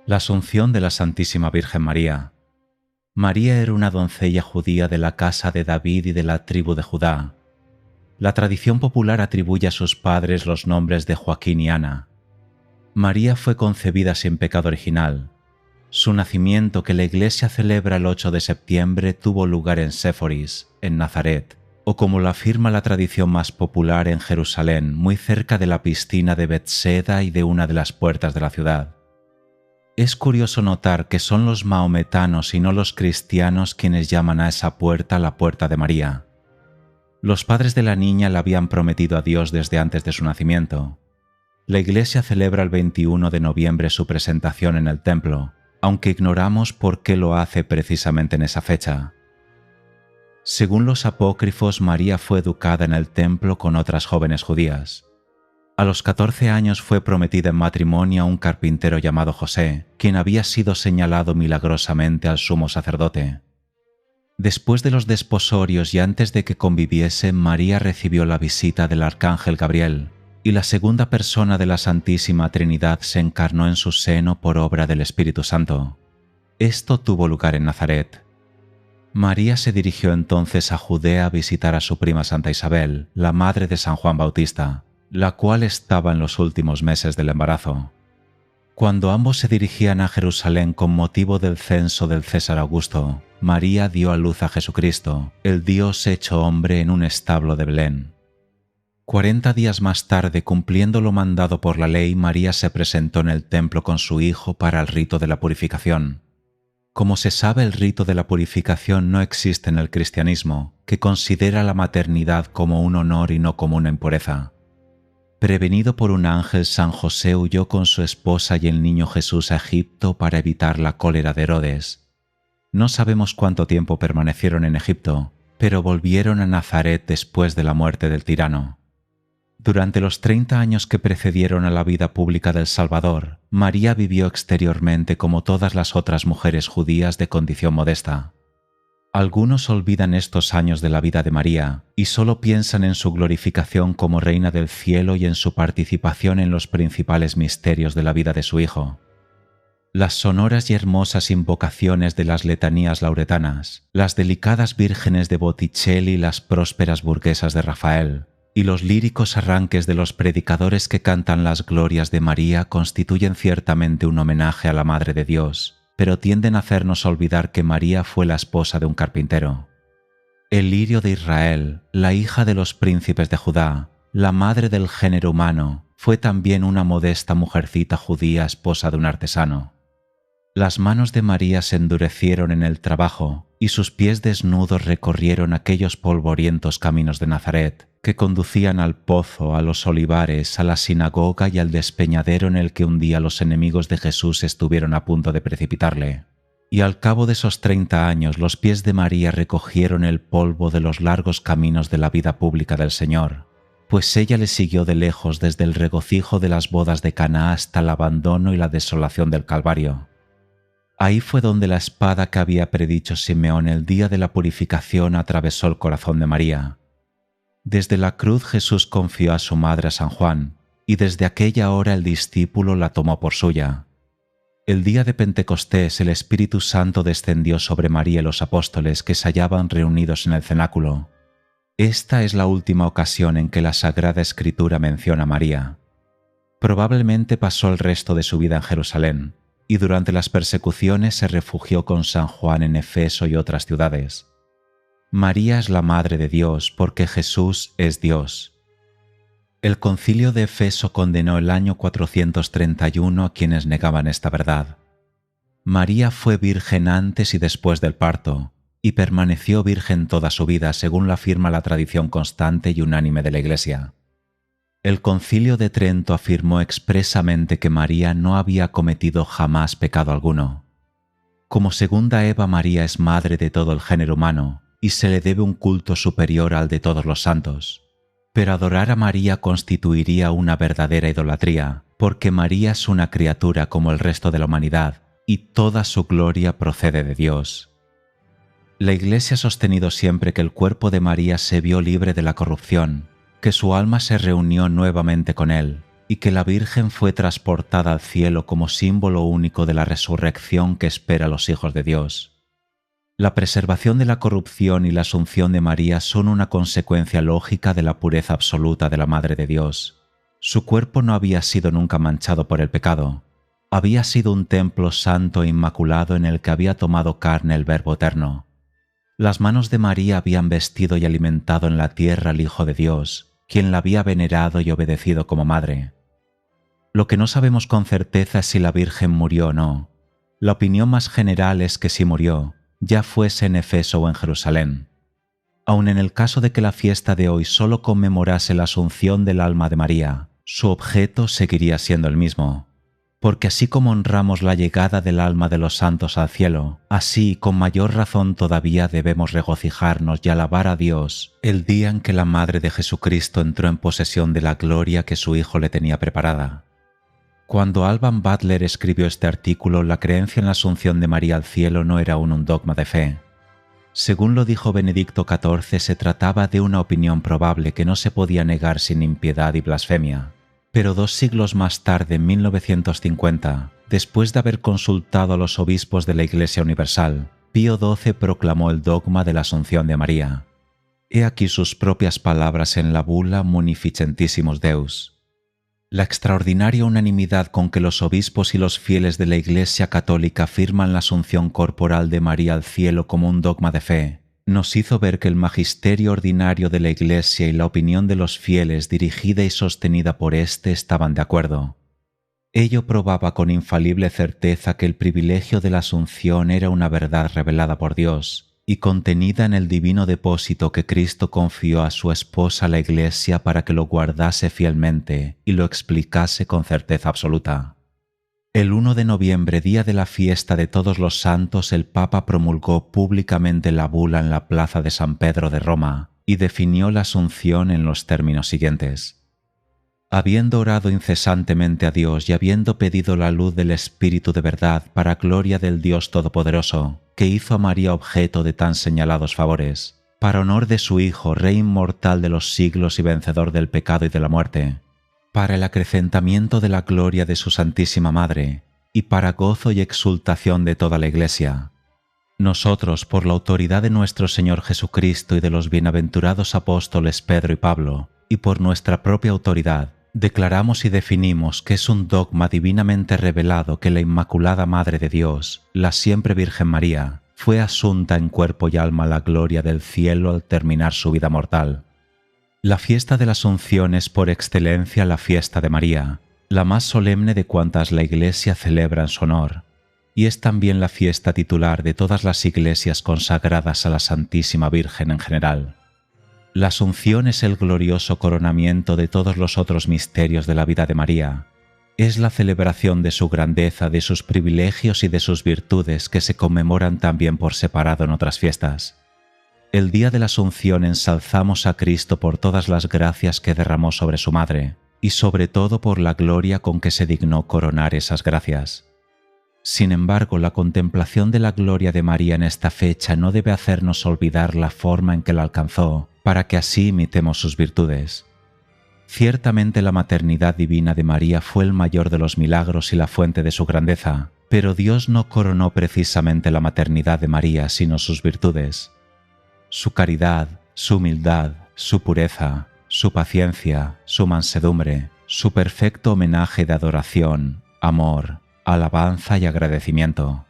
La Asunción de la Santísima Virgen María. María era una doncella judía de la casa de David y de la tribu de Judá. La tradición popular atribuye a sus padres los nombres de Joaquín y Ana. María fue concebida sin pecado original. Su nacimiento, que la Iglesia celebra el 8 de septiembre, tuvo lugar en Séforis, en Nazaret, o como lo afirma la tradición más popular, en Jerusalén, muy cerca de la piscina de Betseda y de una de las puertas de la ciudad. Es curioso notar que son los maometanos y no los cristianos quienes llaman a esa puerta la Puerta de María. Los padres de la niña la habían prometido a Dios desde antes de su nacimiento. La Iglesia celebra el 21 de noviembre su presentación en el templo, aunque ignoramos por qué lo hace precisamente en esa fecha. Según los apócrifos, María fue educada en el templo con otras jóvenes judías. A los 14 años fue prometida en matrimonio a un carpintero llamado José, quien había sido señalado milagrosamente al sumo sacerdote. Después de los desposorios y antes de que conviviesen, María recibió la visita del arcángel Gabriel, y la segunda persona de la Santísima Trinidad se encarnó en su seno por obra del Espíritu Santo. Esto tuvo lugar en Nazaret. María se dirigió entonces a Judea a visitar a su prima Santa Isabel, la madre de San Juan Bautista, la cual estaba en los últimos meses del embarazo. Cuando ambos se dirigían a Jerusalén con motivo del censo del César Augusto, María dio a luz a Jesucristo, el Dios hecho hombre, en un establo de Belén. 40 días más tarde, cumpliendo lo mandado por la ley, María se presentó en el templo con su hijo para el rito de la purificación. Como se sabe, el rito de la purificación no existe en el cristianismo, que considera la maternidad como un honor y no como una impureza. Prevenido por un ángel, San José huyó con su esposa y el niño Jesús a Egipto para evitar la cólera de Herodes. No sabemos cuánto tiempo permanecieron en Egipto, pero volvieron a Nazaret después de la muerte del tirano. Durante los 30 años que precedieron a la vida pública del Salvador, María vivió exteriormente como todas las otras mujeres judías de condición modesta. Algunos olvidan estos años de la vida de María y solo piensan en su glorificación como Reina del Cielo y en su participación en los principales misterios de la vida de su Hijo. Las sonoras y hermosas invocaciones de las letanías lauretanas, las delicadas vírgenes de Botticelli y las prósperas burguesas de Rafael, y los líricos arranques de los predicadores que cantan las glorias de María constituyen ciertamente un homenaje a la Madre de Dios, pero tienden a hacernos olvidar que María fue la esposa de un carpintero. El lirio de Israel, la hija de los príncipes de Judá, la madre del género humano, fue también una modesta mujercita judía, esposa de un artesano. Las manos de María se endurecieron en el trabajo y sus pies desnudos recorrieron aquellos polvorientos caminos de Nazaret que conducían al pozo, a los olivares, a la sinagoga y al despeñadero en el que un día los enemigos de Jesús estuvieron a punto de precipitarle. Y al cabo de esos 30 años los pies de María recogieron el polvo de los largos caminos de la vida pública del Señor, pues ella le siguió de lejos desde el regocijo de las bodas de Caná hasta el abandono y la desolación del Calvario. Ahí fue donde la espada que había predicho Simeón el día de la purificación atravesó el corazón de María. Desde la cruz Jesús confió a su madre a San Juan, y desde aquella hora el discípulo la tomó por suya. El día de Pentecostés el Espíritu Santo descendió sobre María y los apóstoles que se hallaban reunidos en el cenáculo. Esta es la última ocasión en que la Sagrada Escritura menciona a María. Probablemente pasó el resto de su vida en Jerusalén, y durante las persecuciones se refugió con San Juan en Efeso y otras ciudades. María es la Madre de Dios porque Jesús es Dios. El concilio de Efeso condenó el año 431 a quienes negaban esta verdad. María fue virgen antes y después del parto, y permaneció virgen toda su vida, según lo afirma la tradición constante y unánime de la Iglesia. El concilio de Trento afirmó expresamente que María no había cometido jamás pecado alguno. Como segunda Eva, María es madre de todo el género humano, y se le debe un culto superior al de todos los santos. Pero adorar a María constituiría una verdadera idolatría, porque María es una criatura como el resto de la humanidad, y toda su gloria procede de Dios. La Iglesia ha sostenido siempre que el cuerpo de María se vio libre de la corrupción, que su alma se reunió nuevamente con Él, y que la Virgen fue transportada al cielo como símbolo único de la resurrección que espera a los hijos de Dios. La preservación de la corrupción y la asunción de María son una consecuencia lógica de la pureza absoluta de la Madre de Dios. Su cuerpo no había sido nunca manchado por el pecado. Había sido un templo santo e inmaculado en el que había tomado carne el Verbo eterno. Las manos de María habían vestido y alimentado en la tierra al Hijo de Dios, quien la había venerado y obedecido como madre. Lo que no sabemos con certeza es si la Virgen murió o no. La opinión más general es que sí murió, ya fuese en Efeso o en Jerusalén. Aun en el caso de que la fiesta de hoy solo conmemorase la asunción del alma de María, su objeto seguiría siendo el mismo. Porque así como honramos la llegada del alma de los santos al cielo, así con mayor razón todavía debemos regocijarnos y alabar a Dios el día en que la Madre de Jesucristo entró en posesión de la gloria que su Hijo le tenía preparada. Cuando Alban Butler escribió este artículo, la creencia en la asunción de María al cielo no era aún un dogma de fe. Según lo dijo Benedicto XIV, se trataba de una opinión probable que no se podía negar sin impiedad y blasfemia. Pero 2 siglos más tarde, en 1950, después de haber consultado a los obispos de la Iglesia Universal, Pío XII proclamó el dogma de la Asunción de María. He aquí sus propias palabras en la bula Munificentissimus Deus. La extraordinaria unanimidad con que los obispos y los fieles de la Iglesia Católica afirman la asunción corporal de María al cielo como un dogma de fe, nos hizo ver que el magisterio ordinario de la Iglesia y la opinión de los fieles dirigida y sostenida por éste estaban de acuerdo. Ello probaba con infalible certeza que el privilegio de la Asunción era una verdad revelada por Dios y contenida en el divino depósito que Cristo confió a su esposa la Iglesia para que lo guardase fielmente y lo explicase con certeza absoluta. El 1 de noviembre, día de la fiesta de todos los santos, el Papa promulgó públicamente la bula en la plaza de San Pedro de Roma y definió la Asunción en los términos siguientes. Habiendo orado incesantemente a Dios y habiendo pedido la luz del Espíritu de verdad para gloria del Dios Todopoderoso, que hizo a María objeto de tan señalados favores, para honor de su Hijo, Rey inmortal de los siglos y vencedor del pecado y de la muerte, para el acrecentamiento de la gloria de su Santísima Madre y para gozo y exultación de toda la Iglesia. Nosotros, por la autoridad de nuestro Señor Jesucristo y de los bienaventurados apóstoles Pedro y Pablo, y por nuestra propia autoridad, declaramos y definimos que es un dogma divinamente revelado que la Inmaculada Madre de Dios, la siempre Virgen María, fue asunta en cuerpo y alma a la gloria del cielo al terminar su vida mortal. La fiesta de la Asunción es por excelencia la fiesta de María, la más solemne de cuantas la Iglesia celebra en su honor, y es también la fiesta titular de todas las iglesias consagradas a la Santísima Virgen en general. La Asunción es el glorioso coronamiento de todos los otros misterios de la vida de María. Es la celebración de su grandeza, de sus privilegios y de sus virtudes que se conmemoran también por separado en otras fiestas. El día de la Asunción ensalzamos a Cristo por todas las gracias que derramó sobre su Madre y sobre todo por la gloria con que se dignó coronar esas gracias. Sin embargo, la contemplación de la gloria de María en esta fecha no debe hacernos olvidar la forma en que la alcanzó, para que así imitemos sus virtudes. Ciertamente la maternidad divina de María fue el mayor de los milagros y la fuente de su grandeza, pero Dios no coronó precisamente la maternidad de María, sino sus virtudes. Su caridad, su humildad, su pureza, su paciencia, su mansedumbre, su perfecto homenaje de adoración, amor, alabanza y agradecimiento.